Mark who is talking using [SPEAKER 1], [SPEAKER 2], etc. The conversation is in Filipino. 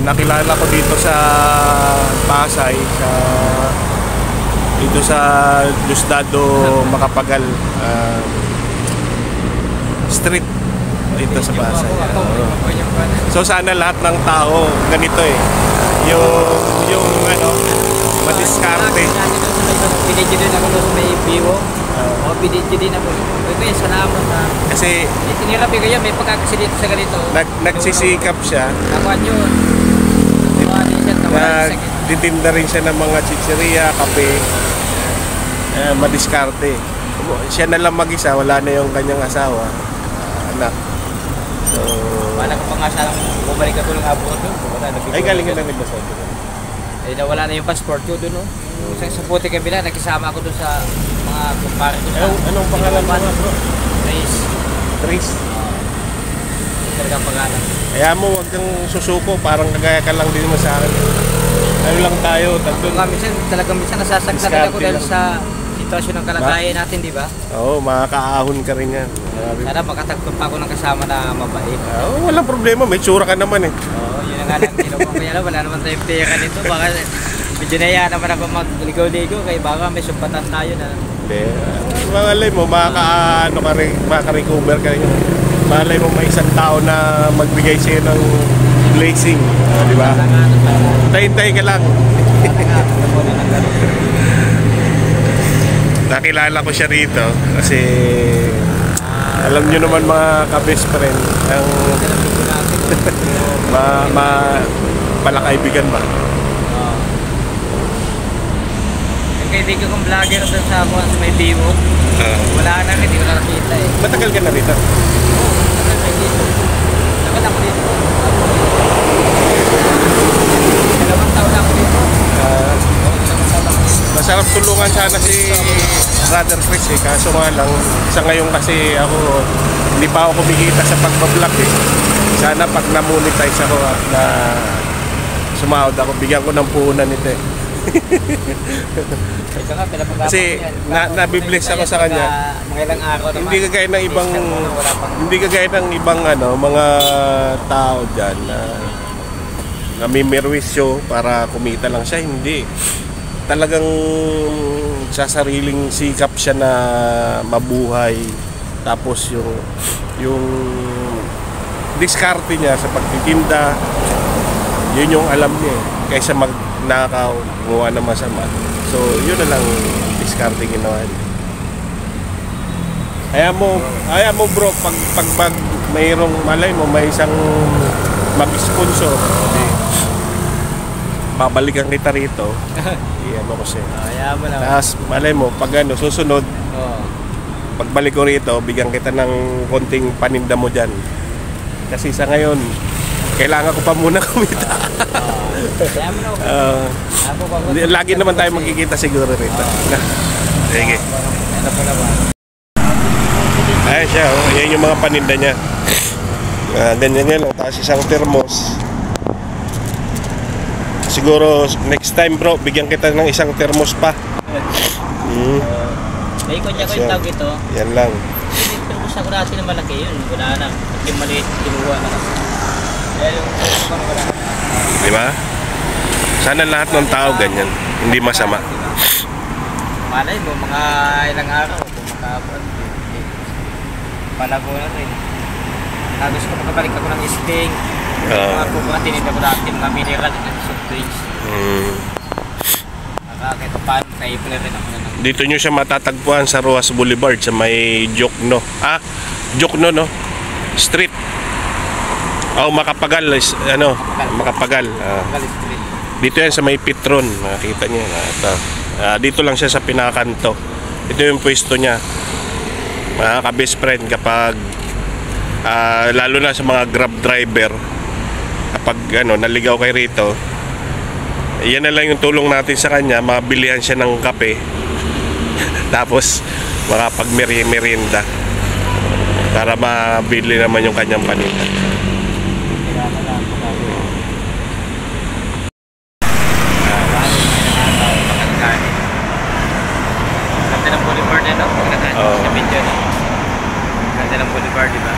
[SPEAKER 1] nakilala ko dito sa Pasay, dito sa Diosdado Macapagal Street dito sa Pasay. So sana lahat ng tao ganito yung madiskarte.
[SPEAKER 2] Pinidyo din ako doon sa may Biwo. Pinidyo din ako. Kaya salamat na.
[SPEAKER 1] Kasi
[SPEAKER 2] tinirapi ko yan, may pagkakasi dito sa ganito.
[SPEAKER 1] Nagsisikap siya.
[SPEAKER 2] Nakuha yun.
[SPEAKER 1] Nagtitinda rin siya ng mga chicheria, kape. Madiskarte. Siya na lang mag-isa, wala na yung kanyang asawa, anak. So,
[SPEAKER 2] wala ko pa nga sana bumalik ako ng abot doon.
[SPEAKER 1] Ay, galing ka na nagdasal doon.
[SPEAKER 2] Eh, nawala na yung passport ko doon, no? Sa puti kabila, nakisama ako doon sa mga kumpare ko.
[SPEAKER 1] Anong pangalan mo nga, bro?
[SPEAKER 2] Trace. Talagang pangalan.
[SPEAKER 1] Kaya mo, huwag kang susuko, parang kagaya ka lang din mo sa akin. Ano lang tayo,
[SPEAKER 2] Talagang minsan nasasagsagan ako dahil sa sitwasyon ng kalagayan natin, di ba?
[SPEAKER 1] Oo, makakaahon ka rin yan.
[SPEAKER 2] Sana makatagpo pa ako ng kasama na mabait.
[SPEAKER 1] Oo, walang problema, may tsura ka naman eh.
[SPEAKER 2] Oo, yun nga lang, kaya wala naman tayong pera nito. Baka medyo naya naman ako magligaw-ligaw, kaya baka may sumpatan tayo na.
[SPEAKER 1] Hindi, malay mo, makaka-recover ka rin. Malay mo, may isang tao na magbigay sa'yo ng blessing, di ba? Tayin-tayin ka lang. Nakilala ko siya rito kasi alam nyo naman mga ka-best friend ang pala kaibigan ba?
[SPEAKER 2] Yung kaibigan kong vlogger doon sa may Biwo, wala na, hindi ko nakakita eh.
[SPEAKER 1] Matagal ka na rito?
[SPEAKER 2] Oo, matagal na dito. Tagal ako dito. 2 taon ako dito.
[SPEAKER 1] Masarap tulungan sana si Brother Chris eh, kaso nga lang sa ngayon kasi ako hindi pa ako kumikita sa pagbablog eh. Sana pag na-monetize ako na sumahod ako, bigyan ko ng puhunan nito eh. Kasi nabibless ako sa kanya.
[SPEAKER 2] Mga ilang araw naman.
[SPEAKER 1] Hindi kagaya ng ibang mga tao diyan na namimirwisyo para kumita lang siya, hindi. Talagang sa sariling sikap siya na mabuhay, tapos yung diskarte niya sa pagtitinda, yun yung alam niya kaysa magnakaw, gumawa ng masama. So yun na lang diskarte ginawa niya. Kaya mo bro, pag mayroong malay mo, may isang mag-sponsor, babalikan kita rito. Ano ko siya.
[SPEAKER 2] Ayaw mo lang.
[SPEAKER 1] Tapos malay mo, pag susunod, pagbalik ko rito, bigyan kita ng konting paninda mo dyan. Kasi sa ngayon, kailangan ko pa muna kumita.
[SPEAKER 2] Ayaw mo lang.
[SPEAKER 1] Lagi naman tayo magkikita siguro rito. Sige. Ayan siya, yan yung mga paninda niya. Ganyan yan, tapos isang termos. Siguro next time bro, bigyan kita ng isang termos pa.
[SPEAKER 2] May kunya ko yung tawag ito.
[SPEAKER 1] Yan lang.
[SPEAKER 2] Yung termos ako dati na malaki yun. Wala na. Yung maliit, kinuha na.
[SPEAKER 1] Diba? Sana lahat ng tao ganyan. Hindi masama.
[SPEAKER 2] Malay mo, mga ilang araw. Kumakabot. Palago na rin. Gusto ko makabalik ako ng sting. Mga kukuha tininda ko dati mga mineral at soft drinks. Kahit paano, na-ipler rin ako na lang.
[SPEAKER 1] Dito nyo siya matatagpuan sa Rojas Boulevard sa may Jokno. Jokno no? Street. Macapagal. Macapagal. Dito yan sa may Petron. Nakita nyo. Dito lang siya sa pinakakanto. Ito yung pwesto niya. Mga ka-best friend kapag lalo na sa mga grab driver, kapag naligaw kay rito, yan na lang yung tulong natin sa kanya, mabilihan siya ng kape tapos makapag-merienda para mabili naman yung kanyang paninda.
[SPEAKER 2] Ganda ng Boulevard, no? Sa video, no? Ganda ng Boulevard, di ba?